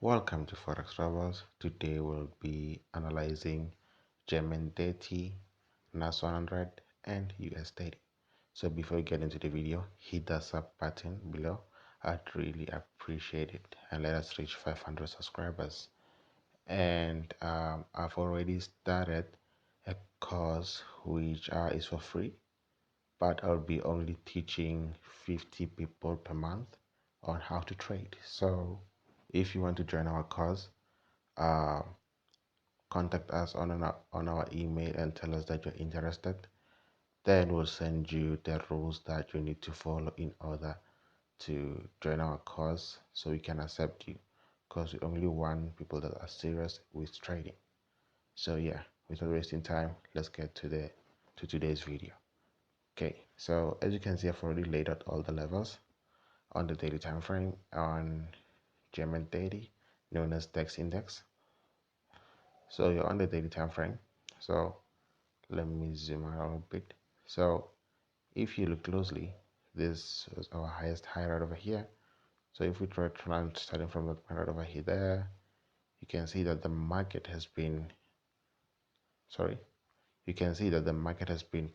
Welcome to Forex Rebels. Today we'll be analyzing GER30, NAS100 and US30. So before we get into the video, hit the sub button below. I'd really appreciate it, and let us reach 500 subscribers. And I've already started a course which is for free, but I'll be only teaching 50 people per month on how to trade. So if you want to join our course, uh, contact us on our email and tell us that you're interested. Then we'll send you the rules that you need to follow in order to join our course, so we can accept you, because we only want people that are serious with trading. So yeah, without wasting time, let's get to today's video. Okay, so as you can see, I've already laid out all the levels on the daily time frame on GER30, known as DEX index. So you're on the daily time frame. So let me zoom out a bit. So if you look closely, this was our highest high right over here. So if we try starting from that point right over here, there, you can see that the market has been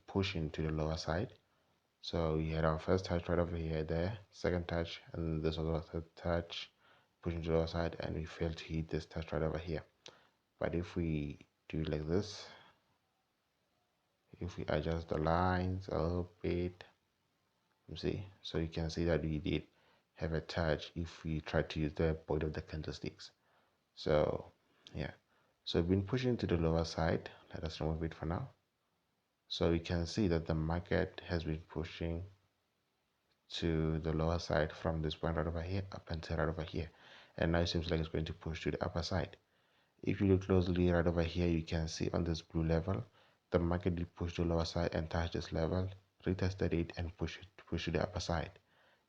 pushing to the lower side. So we had our first touch right over here, there, second touch, and this was our third touch, pushing to the lower side, and we failed to hit this touch right over here. But if we do like this, if we adjust the lines a little bit, you see, so you can see that we did have a touch if we try to use the point of the candlesticks. So yeah, so we've been pushing to the lower side. Let us remove it for now. So we can see that the market has been pushing to the lower side from this point right over here up until right over here, and now it seems like it's going to push to the upper side. If you look closely right over here, you can see on this blue level, the market did push to the lower side and touch this level, retested it and push to the upper side.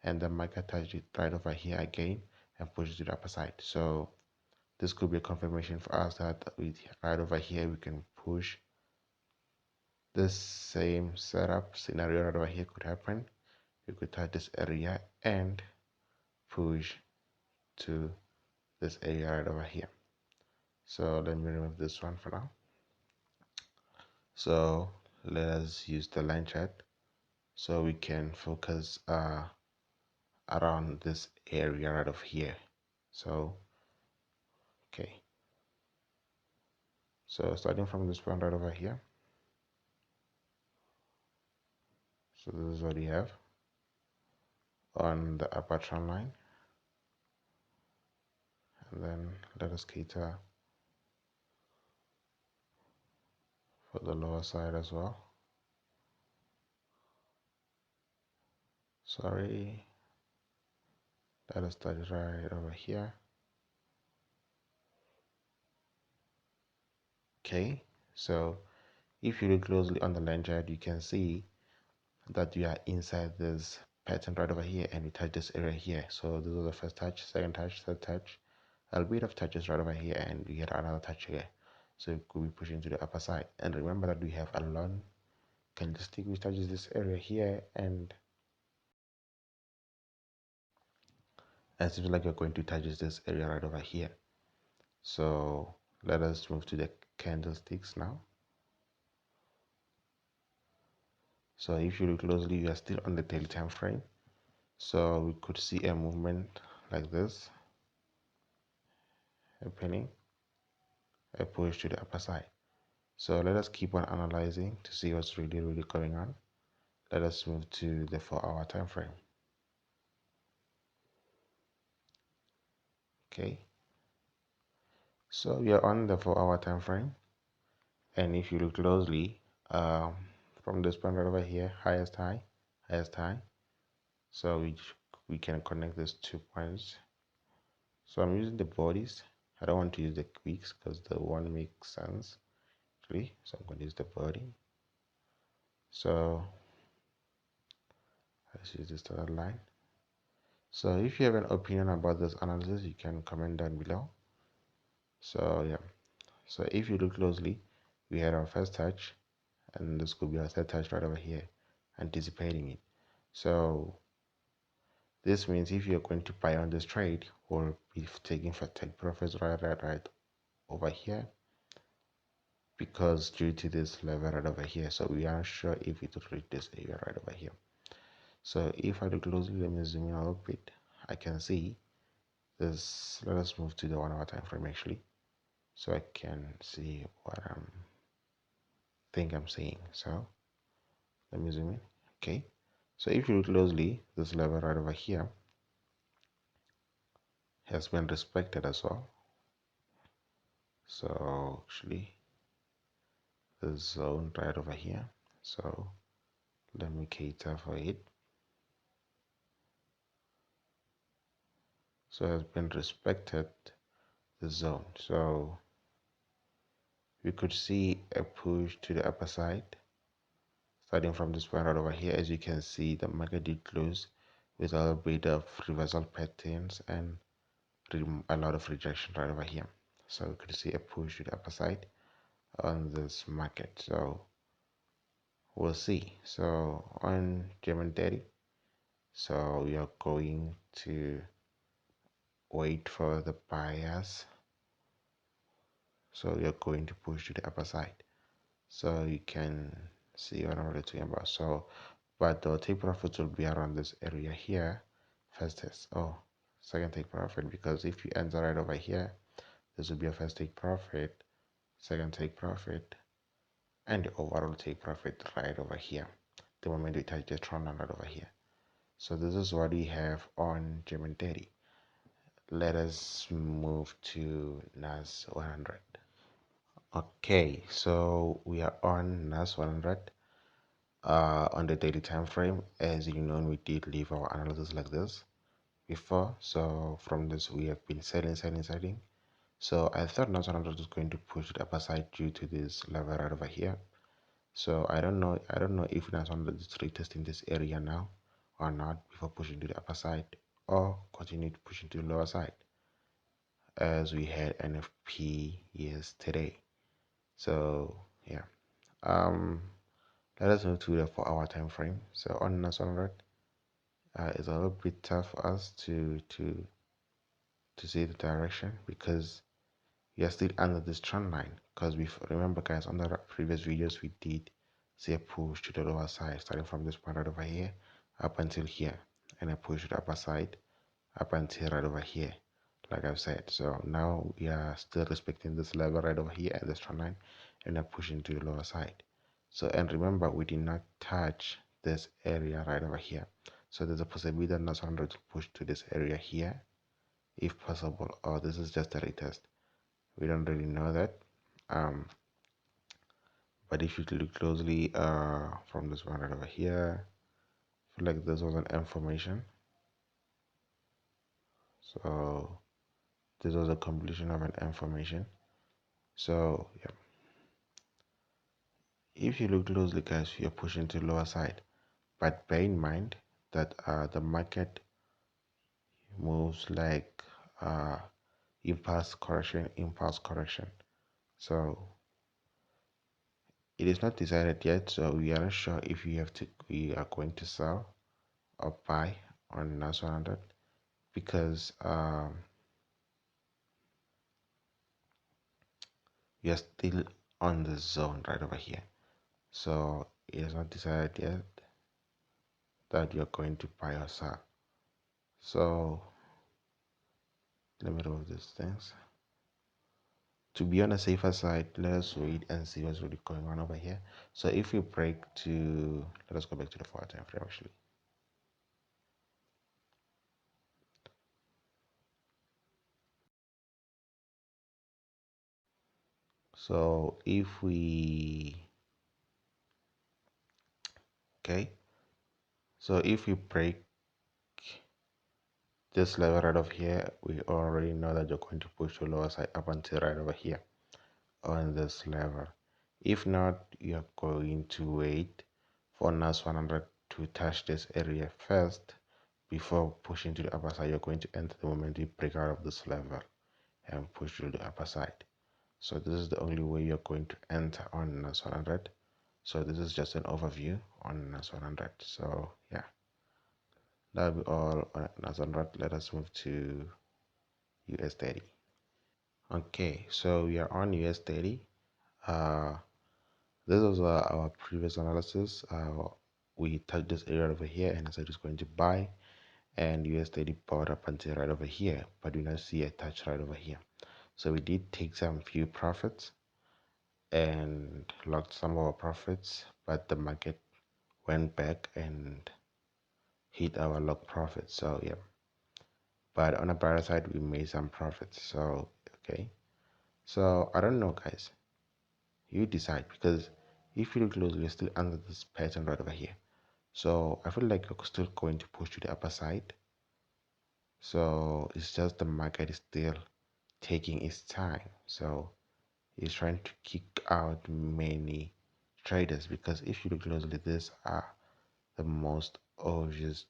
And the market touched it right over here again and pushed to the upper side. So this could be a confirmation for us that right over here we can push. This same setup scenario right over here could happen. You could touch this area and push to this area right over here. So let me remove this one for now. So let us use the line chart so we can focus around this area right over here. So okay, so starting from this point right over here, so this is what we have on the upper trend line, and then let us cater for the lower side as well. Sorry, let us start it right over here. Okay, so if you look closely on the line chart, you can see that we are inside this pattern right over here, and we touch this area here. So this was the first touch, second touch, third touch, a bit of touches right over here, and we get another touch here. So it could be pushing to the upper side. And remember that we have a long candlestick which touches this area here, and it seems like you're going to touch this area right over here. So let us move to the candlesticks now. So if you look closely, we are still on the daily time frame. So we could see a movement like this happening, a push to the upper side. So let us keep on analyzing to see what's really going on. Let us move to the 4-hour time frame. Okay, so we are on the 4-hour time frame, and if you look closely, from this point right over here, highest high, so we can connect these 2 points. So I'm using the bodies. I don't want to use the wicks because the one makes sense actually, so I'm going to use the body. So let's use this dotted line. So if you have an opinion about this analysis, you can comment down below. So yeah, so if you look closely, we had our first touch, and this could be our third touch right over here, anticipating it. So This means if you're going to buy on this trade, we'll be taking for take profits right over here, because due to this level right over here, so we aren't sure if it will reach this area right over here. So if I look closely, let me zoom in a little bit. I can see this. Let us move to the 1 hour time frame actually, so I can see what I'm seeing. So let me zoom in. Okay, so if you look closely, this level right over here has been respected as well. So actually the zone right over here, so let me cater for it. So it has been respected the zone, so we could see a push to the upper side starting from this point right over here. As you can see, the market did close with a little bit of reversal patterns and a lot of rejection right over here. So we could see a push to the upper side on this market. So we'll see. So on GER30, so we are going to wait for the buyers. So we are going to push to the upper side. So you can see what I'm really talking about. So, but the take profit will be around this area here. First test. Oh, second take profit, because if you enter right over here, this will be a first take profit, second take profit, and the overall take profit right over here. The moment we touch the trend line right over here. So this is what we have on GER30. Let us move to NAS100. Okay, so we are on NAS100 on the daily time frame. As you know, we did leave our analysis like this before. So from this, we have been selling. So I thought NAS100 was going to push the upper side due to this level right over here. So I don't know if NAS100 is retesting this area now or not before pushing to the upper side, or continue to push to the lower side as we had NFP yesterday. So yeah, let us move to the 4 hour time frame. So on NAS100, it's a little bit tough for us to see the direction, because we are still under this trend line. Because we remember, guys, on the previous videos we did see a push to the lower side starting from this point right over here up until here, and a push to the upper side up until right over here, like I've said. So now we are still respecting this level right over here at this trend line, and are pushing to the lower side. So, and remember, we did not touch this area right over here. So there's a possibility that NAS100 to push to this area here, if possible, or this is just a retest. We don't really know that. But if you look closely from this one right over here, I feel like this was an information. So this was a completion of an information. So yeah, if you look closely, guys, you're pushing to the lower side. But bear in mind that the market moves like impulse correction. So it is not decided yet. So we are not sure if we are going to sell or buy on NAS100, because we are still on the zone right over here. So it is not decided yet that you're going to buy or sell. So let me remove these things. To be on the safer side, let us wait and see what's really going on over here. So if we break to, let us go back to the 4 hour time frame actually. So if we, okay, so if we break this level right over here, we already know that you're going to push the lower side up until right over here on this level. If not, you're going to wait for NAS100 to touch this area first before pushing to the upper side. You're going to enter the moment you break out of this level and push to the upper side. So this is the only way you're going to enter on NAS100. So this is just an overview on NAS100. So yeah, That'll be all on NAS100. Let us move to US30. Okay, so we are on US30. Uh, this was our previous analysis. We touched this area over here and I said it's going to buy, and US30 bought up until right over here, but we now see a touch right over here. So we did take some few profits and locked some of our profits, but the market went back and hit our lock profits. So yeah, but on the brighter side, we made some profits. So okay, so I don't know, guys. You decide, because if you look closely, you're still under this pattern right over here. So I feel like you're still going to push to the upper side. So it's just the market is still taking its time. So it's trying to kick out many traders, because if you look closely, these are the most obvious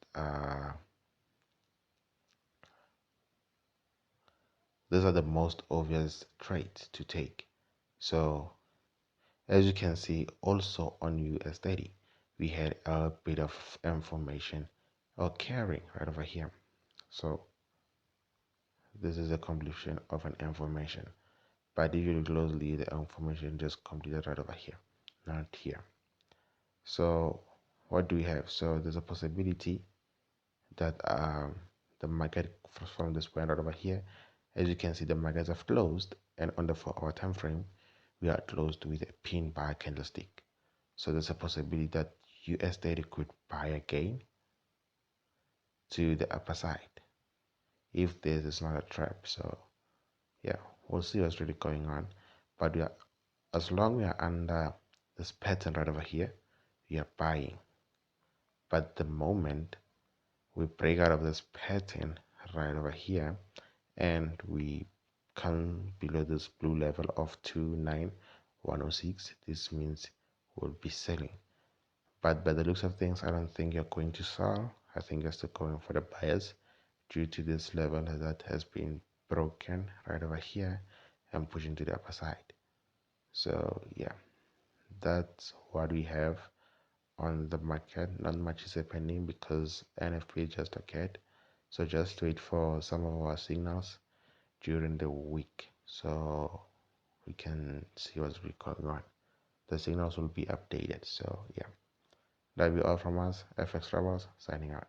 trades to take. So as you can see, also on US30, we had a bit of information occurring right over here. So this is a completion of an information. But if you look closely, the information just completed right over here, not here. So what do we have? So there's a possibility that the market from this point right over here, as you can see, the markets have closed, and on the 4-hour time frame, we are closed with a pin bar candlestick. So there's a possibility that US30 could buy again to the upper side if this is not a trap. So yeah, we'll see what's really going on. But we are, as long we are under this pattern right over here, we are buying. But the moment we break out of this pattern right over here and we come below this blue level of 29106, this means we'll be selling. But by the looks of things, I don't think you're going to sell. I think you're still going for the buyers due to this level that has been broken right over here and pushing to the upper side. So yeah, that's what we have on the market. Not much is happening because NFP just occurred. So just wait for some of our signals during the week so we can see what's really going on. The signals will be updated. So yeah, that'll be all from us. FX Rebels signing out.